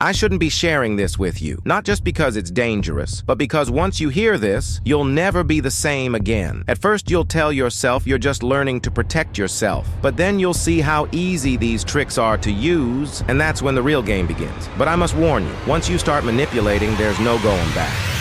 I shouldn't be sharing this with you, not just because it's dangerous, but because once you hear this, you'll never be the same again. At first, you'll tell yourself you're just learning to protect yourself, but then you'll see how easy these tricks are to use, and that's when the real game begins. But I must warn you, once you start manipulating, there's no going back.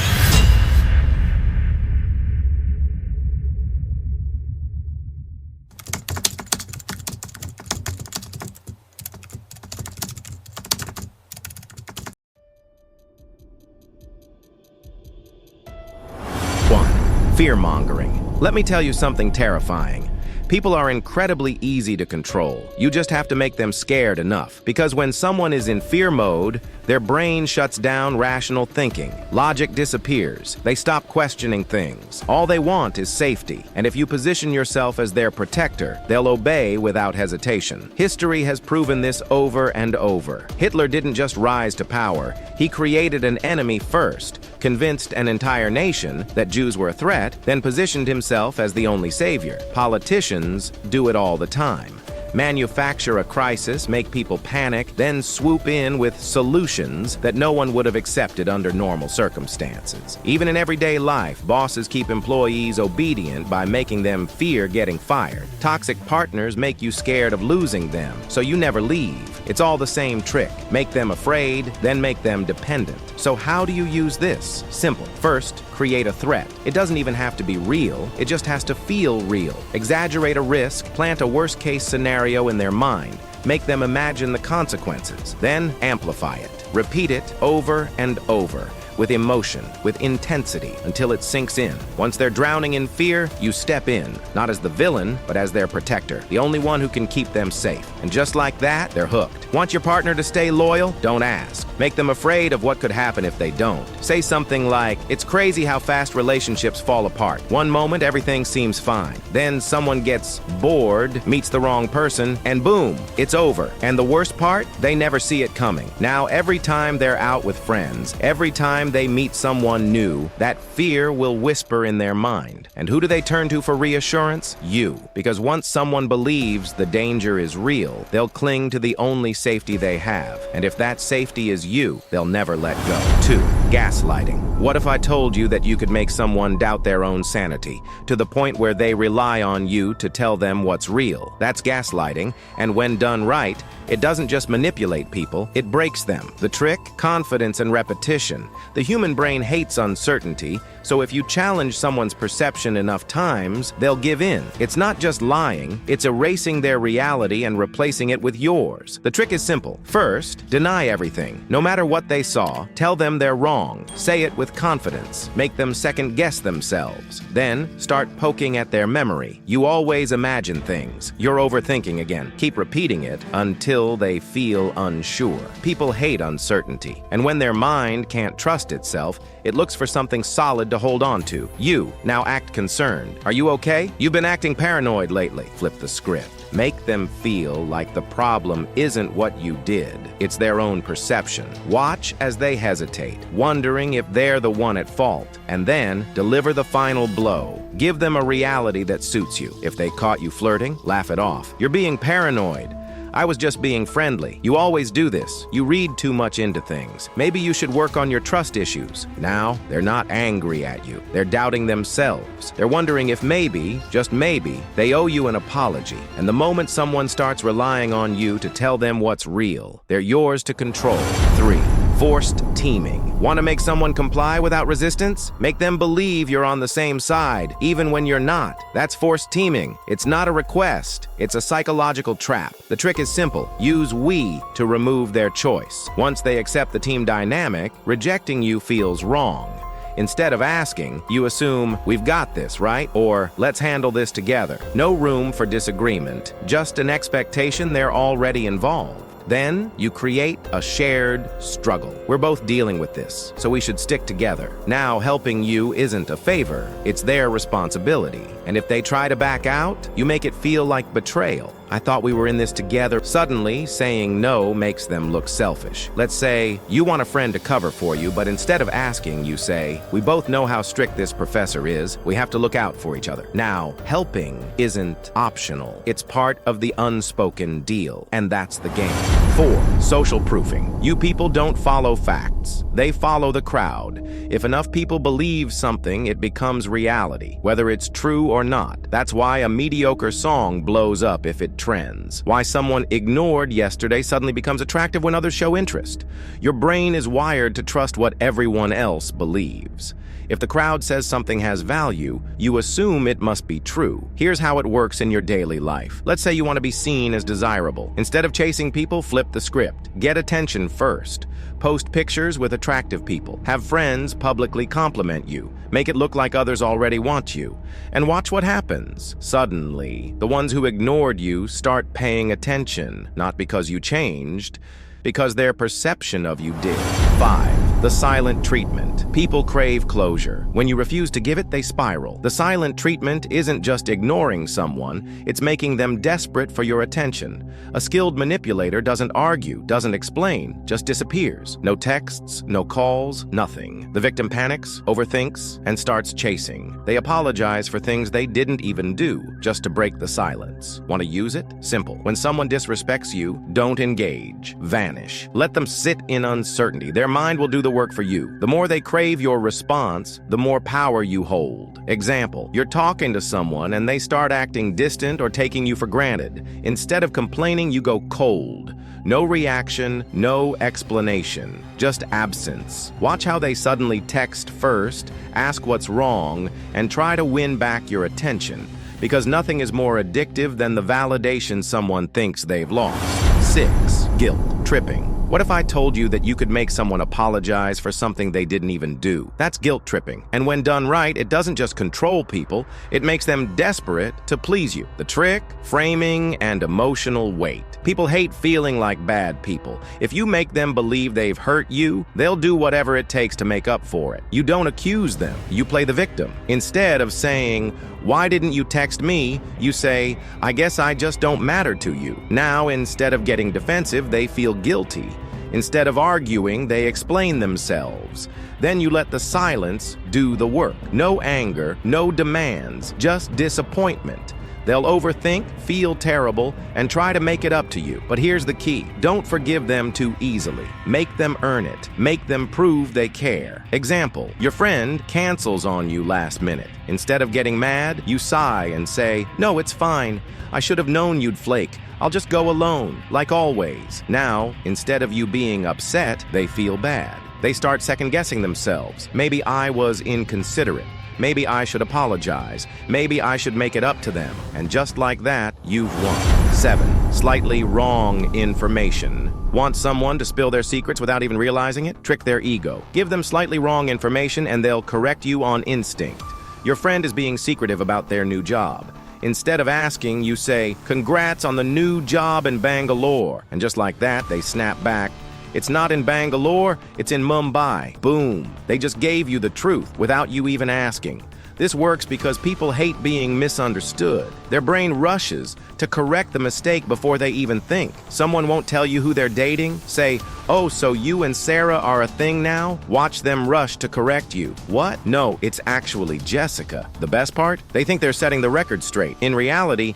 Fearmongering. Let me tell you something terrifying. People are incredibly easy to control. You just have to make them scared enough. Because when someone is in fear mode, their brain shuts down rational thinking. Logic disappears. They stop questioning things. All they want is safety. And if you position yourself as their protector, they'll obey without hesitation. History has proven this over and over. Hitler didn't just rise to power. He created an enemy first, convinced an entire nation that Jews were a threat, then positioned himself as the only savior. Politicians do it all the time. Manufacture a crisis, make people panic, then swoop in with solutions that no one would have accepted under normal circumstances. Even in everyday life, bosses keep employees obedient by making them fear getting fired. Toxic partners make you scared of losing them, so you never leave. It's all the same trick. Make them afraid, then make them dependent. So how do you use this? Simple. First, create a threat. It doesn't even have to be real, it just has to feel real. Exaggerate a risk, plant a worst-case scenario in their mind, make them imagine the consequences, then amplify it. Repeat it over and over, with emotion, with intensity, until it sinks in. Once they're drowning in fear, you step in, not as the villain, but as their protector, the only one who can keep them safe. And just like that, they're hooked. Want your partner to stay loyal? Don't ask. Make them afraid of what could happen if they don't. Say something like, "It's crazy how fast relationships fall apart. One moment, everything seems fine. Then someone gets bored, meets the wrong person, and boom, it's over. And the worst part? They never see it coming. Now, every time they're out with friends, every time they meet someone new, that fear will whisper in their mind. And who do they turn to for reassurance? You. Because once someone believes the danger is real, they'll cling to the only safety they have. And if that safety is you, they'll never let go. 2. Gaslighting. What if I told you that you could make someone doubt their own sanity, to the point where they rely on you to tell them what's real? That's gaslighting, and when done right, it doesn't just manipulate people, it breaks them. The trick? Confidence and repetition. The human brain hates uncertainty, so if you challenge someone's perception enough times, they'll give in. It's not just lying, it's erasing their reality and replacing it with yours. The trick is simple. First, deny everything. No matter what they saw, tell them they're wrong. Say it with confidence. Make them second-guess themselves. Then, start poking at their memory. You always imagine things. You're overthinking again. Keep repeating it until they feel unsure. People hate uncertainty, and when their mind can't trust itself, it looks for something solid to hold on to. You now act concerned. Are you okay? You've been acting paranoid lately. Flip the script. Make them feel like the problem isn't what you did, it's their own perception. Watch as they hesitate, wondering if they're the one at fault, and then deliver the final blow. Give them a reality that suits you. If they caught you flirting, laugh it off. You're being paranoid. I was just being friendly. You always do this. You read too much into things. Maybe you should work on your trust issues. Now, they're not angry at you. They're doubting themselves. They're wondering if maybe, just maybe, they owe you an apology. And the moment someone starts relying on you to tell them what's real, they're yours to control. 3. Forced teaming. Want to make someone comply without resistance? Make them believe you're on the same side, even when you're not. That's forced teaming. It's not a request. It's a psychological trap. The trick is simple. Use "we" to remove their choice. Once they accept the team dynamic, rejecting you feels wrong. Instead of asking, you assume, "We've got this, right?" Or, "Let's handle this together." No room for disagreement, just an expectation they're already involved. Then, you create a shared struggle. We're both dealing with this, so we should stick together. Now, helping you isn't a favor, it's their responsibility. And if they try to back out, you make it feel like betrayal. I thought we were in this together. Suddenly, saying no makes them look selfish. Let's say you want a friend to cover for you, but instead of asking, you say, "We both know how strict this professor is. We have to look out for each other." Now, helping isn't optional. It's part of the unspoken deal, and that's the game. 4. Social proofing. You people don't follow facts. They follow the crowd. If enough people believe something, it becomes reality, whether it's true or not. That's why a mediocre song blows up if it trends. Why someone ignored yesterday suddenly becomes attractive when others show interest. Your brain is wired to trust what everyone else believes. If the crowd says something has value, you assume it must be true. Here's how it works in your daily life. Let's say you want to be seen as desirable. Instead of chasing people, flip the script. Get attention first. Post pictures with attractive people. Have friends publicly compliment you. Make it look like others already want you. And watch what happens. Suddenly, the ones who ignored you start paying attention, not because you changed, because their perception of you did. 5. The silent treatment. People crave closure. When you refuse to give it, they spiral. The silent treatment isn't just ignoring someone, it's making them desperate for your attention. A skilled manipulator doesn't argue, doesn't explain, just disappears. No texts, no calls, nothing. The victim panics, overthinks, and starts chasing. They apologize for things they didn't even do, just to break the silence. Want to use it? Simple. When someone disrespects you, don't engage. Vanish. Let them sit in uncertainty. Their mind will do the work for you. The more they crave your response, the more power you hold. Example, you're talking to someone and they start acting distant or taking you for granted. Instead of complaining, you go cold. No reaction, no explanation, just absence. Watch how they suddenly text first, ask what's wrong, and try to win back your attention. Because nothing is more addictive than the validation someone thinks they've lost. 6. Guilt tripping. What if I told you that you could make someone apologize for something they didn't even do? That's guilt tripping. And when done right, it doesn't just control people, it makes them desperate to please you. The trick? Framing and emotional weight. People hate feeling like bad people. If you make them believe they've hurt you, they'll do whatever it takes to make up for it. You don't accuse them, you play the victim. Instead of saying, "Why didn't you text me?" you say, "I guess I just don't matter to you." Now, instead of getting defensive, they feel guilty. Instead of arguing, they explain themselves. Then you let the silence do the work. No anger, no demands, just disappointment. They'll overthink, feel terrible, and try to make it up to you. But here's the key. Don't forgive them too easily. Make them earn it. Make them prove they care. Example, your friend cancels on you last minute. Instead of getting mad, you sigh and say, "No, it's fine. I should have known you'd flake. I'll just go alone, like always." Now, instead of you being upset, they feel bad. They start second-guessing themselves. Maybe I was inconsiderate. Maybe I should apologize. Maybe I should make it up to them. And just like that, you've won. 7. Slightly wrong information. Want someone to spill their secrets without even realizing it? Trick their ego. Give them slightly wrong information and they'll correct you on instinct. Your friend is being secretive about their new job. Instead of asking, you say, "Congrats on the new job in Bangalore." And just like that, they snap back, "It's not in Bangalore, it's in Mumbai." Boom. They just gave you the truth without you even asking. This works because people hate being misunderstood. Their brain rushes to correct the mistake before they even think. Someone won't tell you who they're dating. Say, "Oh, so you and Sarah are a thing now?" Watch them rush to correct you. What? No, it's actually Jessica. The best part? They think they're setting the record straight. In reality,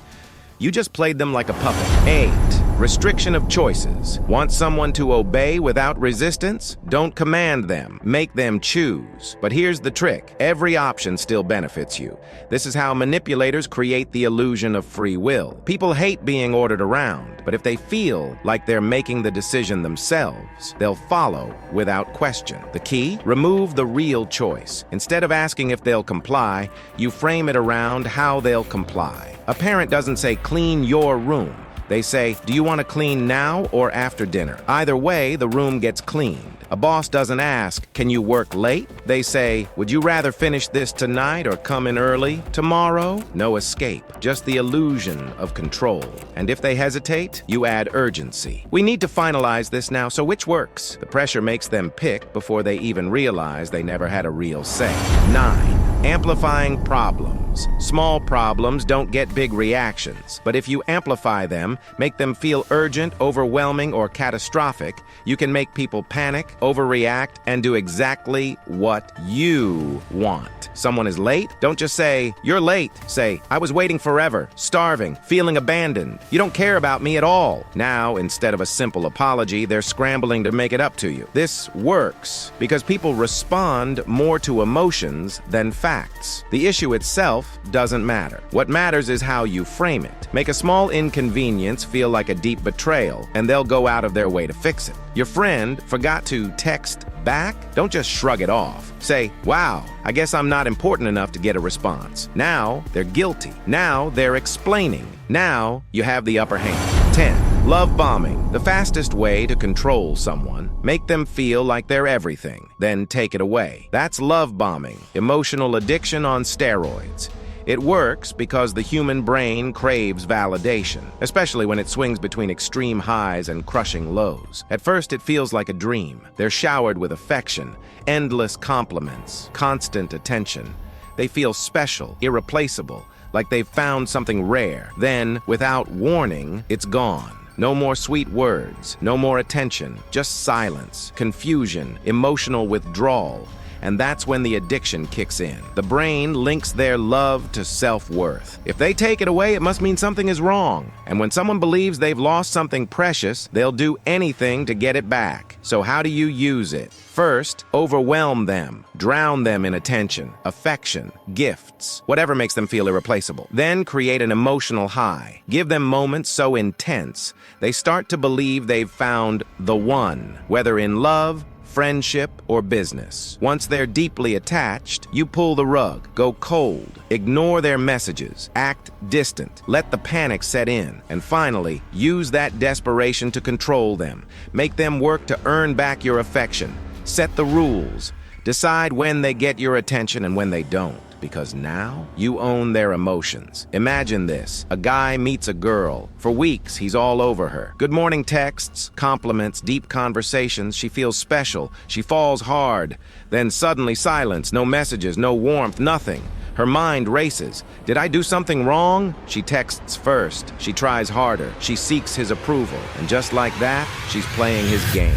you just played them like a puppet. 8. Restriction of choices. Want someone to obey without resistance? Don't command them. Make them choose. But here's the trick. Every option still benefits you. This is how manipulators create the illusion of free will. People hate being ordered around, but if they feel like they're making the decision themselves, they'll follow without question. The key? Remove the real choice. Instead of asking if they'll comply, you frame it around how they'll comply. A parent doesn't say, "Clean your room." They say, "Do you want to clean now or after dinner?" Either way, the room gets cleaned. A boss doesn't ask, "Can you work late?" They say, "Would you rather finish this tonight or come in early tomorrow?" No escape, just the illusion of control. And if they hesitate, you add urgency. We need to finalize this now, so which works? The pressure makes them pick before they even realize they never had a real say. 9. Amplifying problems. rules. Small problems don't get big reactions, but if you amplify them, make them feel urgent, overwhelming, or catastrophic, you can make people panic, overreact, and do exactly what you want. Someone is late? Don't just say, "You're late." Say, "I was waiting forever, starving, feeling abandoned. You don't care about me at all." Now, instead of a simple apology, they're scrambling to make it up to you. This works because people respond more to emotions than facts. The issue itself doesn't matter. What matters is how you frame it. Make a small inconvenience feel like a deep betrayal, and they'll go out of their way to fix it. Your friend forgot to text back? Don't just shrug it off. Say, "Wow, I guess I'm not important enough to get a response." Now they're guilty. Now they're explaining. Now you have the upper hand. 10. Love bombing. The fastest way to control someone. Make them feel like they're everything, then take it away. That's love bombing, emotional addiction on steroids. It works because the human brain craves validation, especially when it swings between extreme highs and crushing lows. At first, it feels like a dream. They're showered with affection, endless compliments, constant attention. They feel special, irreplaceable, like they've found something rare. Then, without warning, it's gone. No more sweet words, no more attention, just silence, confusion, emotional withdrawal. And that's when the addiction kicks in. The brain links their love to self-worth. If they take it away, it must mean something is wrong. And when someone believes they've lost something precious, they'll do anything to get it back. So how do you use it? First, overwhelm them. Drown them in attention, affection, gifts, whatever makes them feel irreplaceable. Then create an emotional high. Give them moments so intense, they start to believe they've found the one, whether in love, friendship, or business. Once they're deeply attached, you pull the rug, go cold, ignore their messages, act distant, let the panic set in, and finally, use that desperation to control them. Make them work to earn back your affection. Set the rules. Decide when they get your attention and when they don't, because now you own their emotions. Imagine this. A guy meets a girl. For weeks, he's all over her. Good morning texts, compliments, deep conversations. She feels special. She falls hard. Then suddenly silence, no messages, no warmth, nothing. Her mind races. Did I do something wrong? She texts first. She tries harder. She seeks his approval. And just like that, she's playing his game.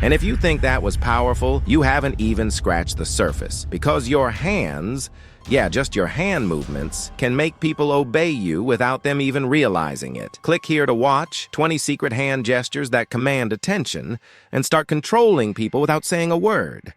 And if you think that was powerful, you haven't even scratched the surface. Because your hands, just your hand movements, can make people obey you without them even realizing it. Click here to watch 20 secret hand gestures that command attention and start controlling people without saying a word.